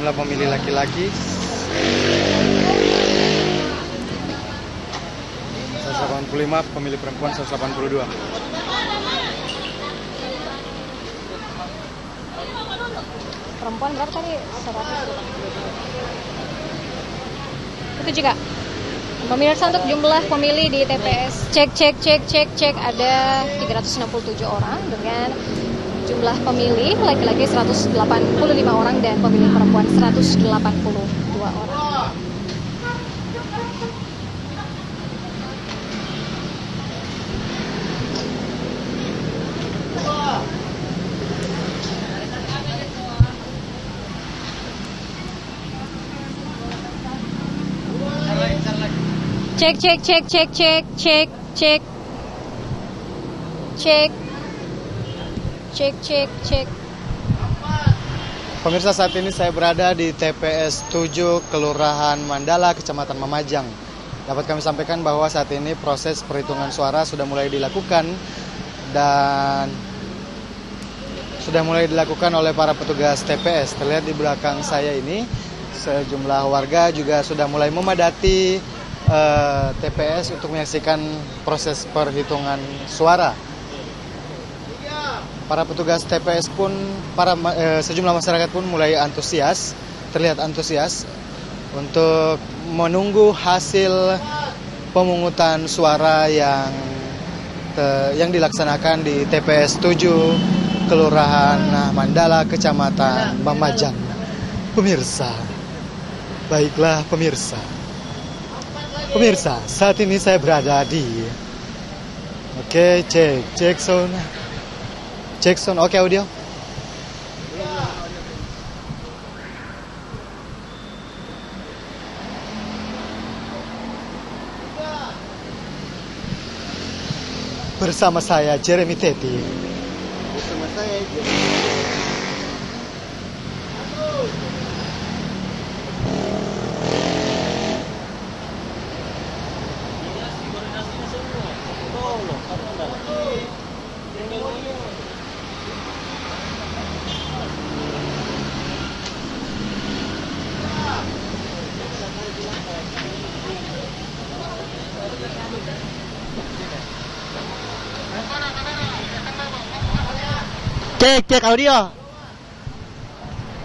jumlah pemilih laki-laki 185, pemilih perempuan 182. Perempuan berapa tadi? 100. Itu juga. Pemirsa, untuk jumlah pemilih di TPS cek ada 367 orang dengan jumlah pemilih laki-laki 185 orang dan pemilih perempuan 182 orang. Cek. Pemirsa, saat ini saya berada di TPS 7 Kelurahan Mandala, Kecamatan Mamajang. Dapat kami sampaikan bahwa saat ini proses perhitungan suara sudah mulai dilakukan dan sudah mulai dilakukan oleh para petugas TPS. Terlihat di belakang saya ini sejumlah warga juga sudah mulai memadati TPS untuk menyaksikan proses perhitungan suara. Para petugas TPS pun, sejumlah masyarakat pun mulai antusias, terlihat antusias untuk menunggu hasil pemungutan suara yang dilaksanakan di TPS 7 Kelurahan Mandala, Kecamatan Mamajang. Pemirsa, baiklah pemirsa. Pemirsa, saat ini saya berada di cek sound, oke audio. Bersama saya Jeremy Teti. Bersama saya cek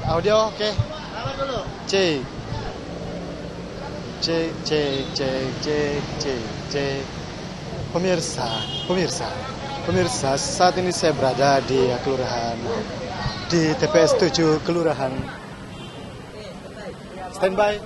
audio oke. Cek pemirsa, saat ini saya berada di TPS 7 Kelurahan. Standby.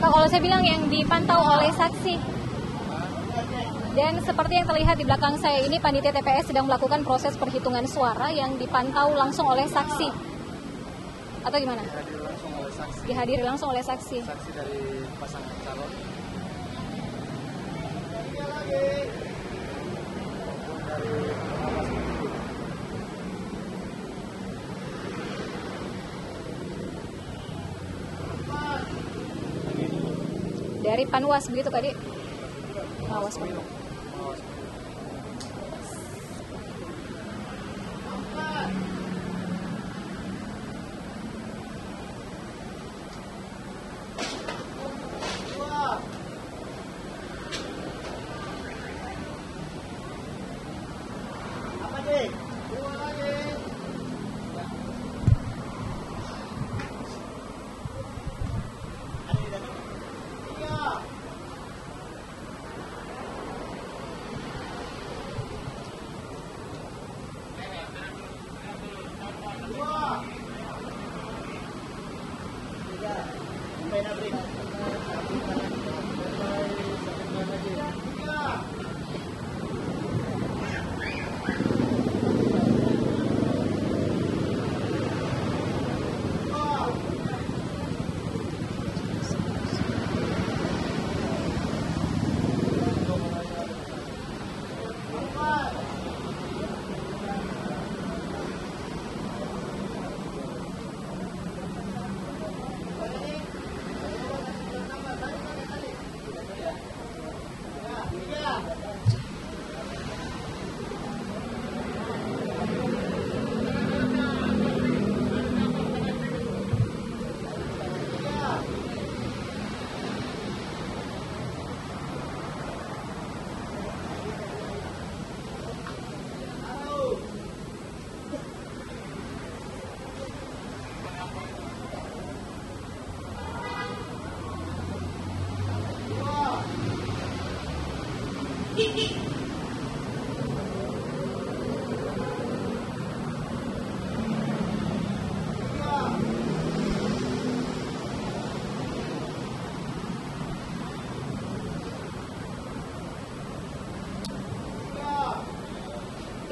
Kalau saya bilang yang dipantau oleh saksi. Dan seperti yang terlihat di belakang saya ini, panitia TPS sedang melakukan proses perhitungan suara yang dipantau langsung oleh saksi. Atau gimana? Dihadiri langsung oleh saksi. Saksi dari pasangan calon. Dari Panwas begitu Kak Di? Panwas.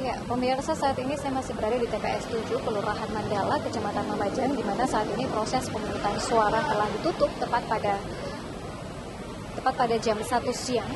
Ya, pemirsa, saat ini saya masih berada di TPS 7 Kelurahan Mandala, Kecamatan Mamajang, di mana saat ini proses pemungutan suara telah ditutup tepat pada jam 1 siang.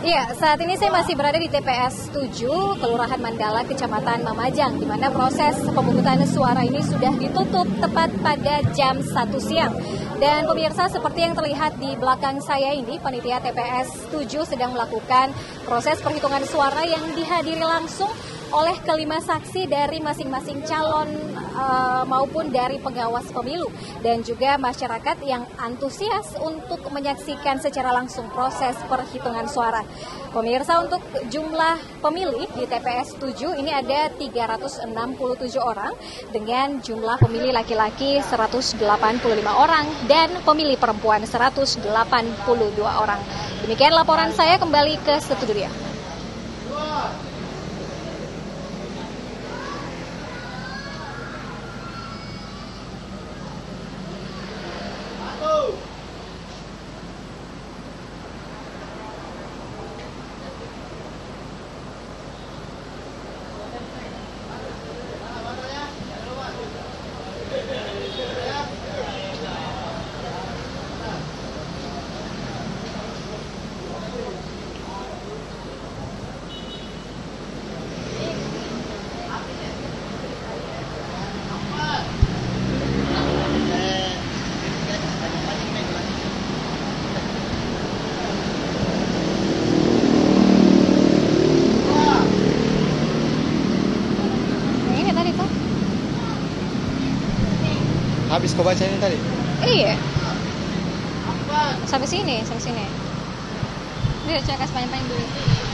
Iya, saat ini saya masih berada di TPS 7 Kelurahan Mandala, Kecamatan Mamajang, di mana proses pemungutan suara ini sudah ditutup tepat pada jam 1 siang. Dan pemirsa, seperti yang terlihat di belakang saya ini, panitia TPS 7 sedang melakukan proses perhitungan suara yang dihadiri langsung oleh kelima saksi dari masing-masing calon maupun dari pengawas pemilu dan juga masyarakat yang antusias untuk menyaksikan secara langsung proses perhitungan suara. Pemirsa, untuk jumlah pemilih di TPS 7 ini ada 367 orang dengan jumlah pemilih laki-laki 185 orang dan pemilih perempuan 182 orang. Demikian laporan saya, kembali ke studio. Habis kau baca ini tadi? Iya. Sampai sini. Ini cek sepanjang dulu.